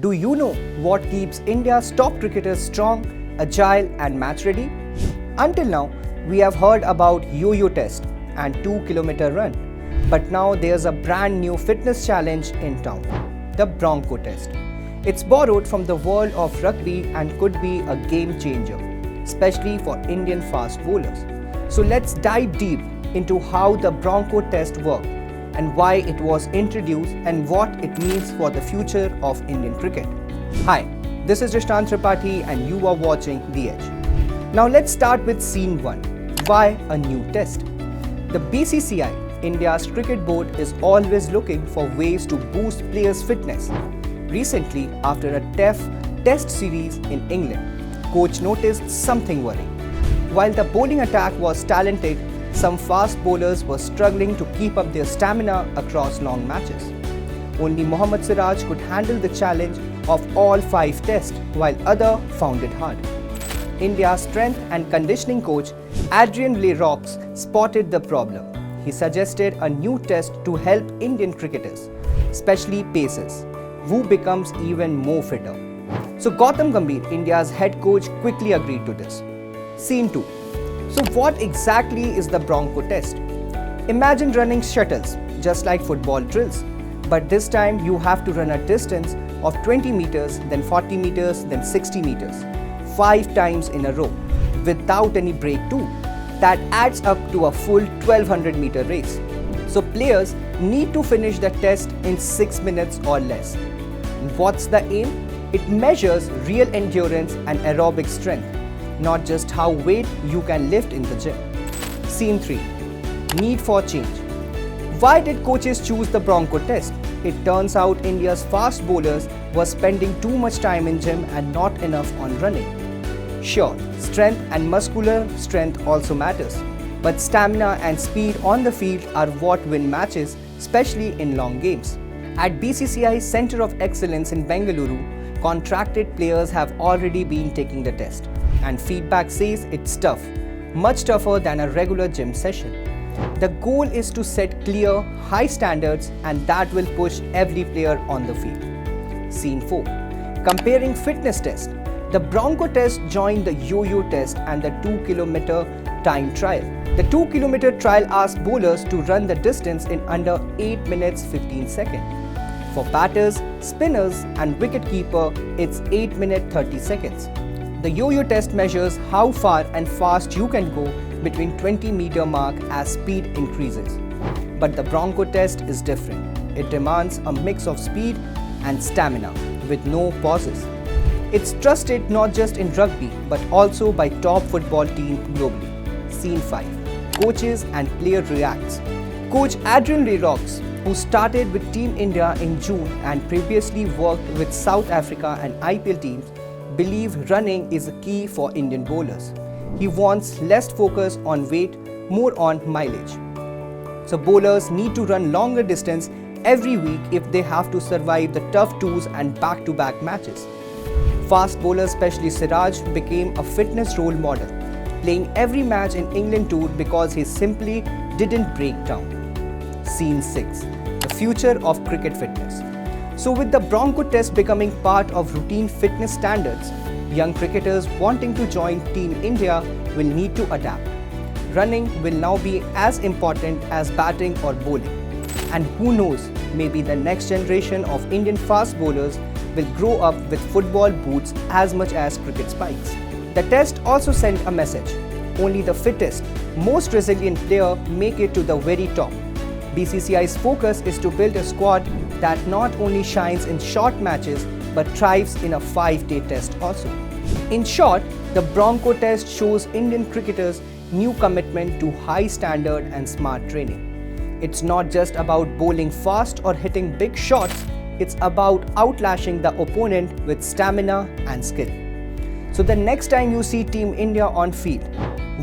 Do you know what keeps India's top cricketers strong, agile and match ready? Until now, we have heard about yo-yo test and 2-kilometer run. But now there's a brand new fitness challenge in town, the Bronco Test. It's borrowed from the world of rugby and could be a game changer, especially for Indian fast bowlers. So let's dive deep into how the Bronco Test works and why it was introduced and what it means for the future of Indian cricket. Hi, this is Rishtan Tripathi and you are watching The Edge. Now let's start with scene 1. Why a new test? The BCCI, India's cricket board, is always looking for ways to boost players' fitness. Recently, after a tough test series in England, coach noticed something worrying. While the bowling attack was talented, some fast bowlers were struggling to keep up their stamina across long matches. Only Mohammad Siraj could handle the challenge of all 5 tests, while others found it hard. India's strength and conditioning coach Adrian Leroux spotted the problem. He suggested a new test to help Indian cricketers, especially pacers, who becomes even more fitter. So Gautam Gambhir, India's head coach, quickly agreed to this. Scene 2. So what exactly is the Bronco Test? Imagine running shuttles, just like football drills. But this time you have to run a distance of 20 meters, then 40 meters, then 60 meters, 5 times in a row, without any break too. That adds up to a full 1200 meter race. So players need to finish the test in 6 minutes or less. What's the aim? It measures real endurance and aerobic strength, not just how weight you can lift in the gym. Scene 3. Need for change. Why did coaches choose the Bronco Test? It turns out India's fast bowlers were spending too much time in gym and not enough on running. Sure, strength and muscular strength also matters, but stamina and speed on the field are what win matches, especially in long games. At BCCI's Center of Excellence in Bengaluru, contracted players have already been taking the test, and feedback says it's tough, much tougher than a regular gym session. The goal is to set clear, high standards, and that will push every player on the field. Scene 4. Comparing fitness test. The Bronco Test joined the yo-yo test and the 2-kilometer time trial. The 2-kilometer trial asked bowlers to run the distance in under 8 minutes 15 seconds. For batters, spinners and wicketkeeper, it's 8 minutes 30 seconds. The yo-yo test measures how far and fast you can go between 20-meter mark as speed increases. But the Bronco Test is different. It demands a mix of speed and stamina with no pauses. It's trusted not just in rugby but also by top football teams globally. Scene 5. Coaches and player reacts. Coach Adrian Leroux, who started with Team India in June and previously worked with South Africa and IPL teams, believes running is a key for Indian bowlers. He wants less focus on weight, more on mileage. So bowlers need to run longer distance every week if they have to survive the tough tours and back-to-back matches. Fast bowler, especially Siraj, became a fitness role model, playing every match in England tour because he simply didn't break down. Scene 6. The future of cricket fitness. So with the Bronco Test becoming part of routine fitness standards, young cricketers wanting to join Team India will need to adapt. Running will now be as important as batting or bowling. And who knows, maybe the next generation of Indian fast bowlers will grow up with football boots as much as cricket spikes. The test also sent a message. Only the fittest, most resilient player make it to the very top. BCCI's focus is to build a squad that not only shines in short matches but thrives in a 5-day test also. In short, the Bronco Test shows Indian cricketers' new commitment to high standard and smart training. It's not just about bowling fast or hitting big shots, it's about outlashing the opponent with stamina and skill. So the next time you see Team India on field,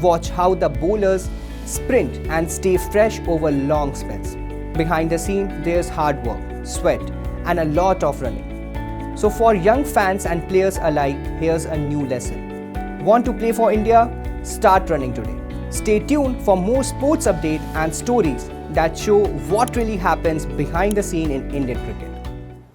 watch how the bowlers sprint and stay fresh over long spells. Behind the scene, there's hard work, sweat, and a lot of running. So for young fans and players alike, here's a new lesson. Want to play for India? Start running today. Stay tuned for more sports updates and stories that show what really happens behind the scene in Indian cricket.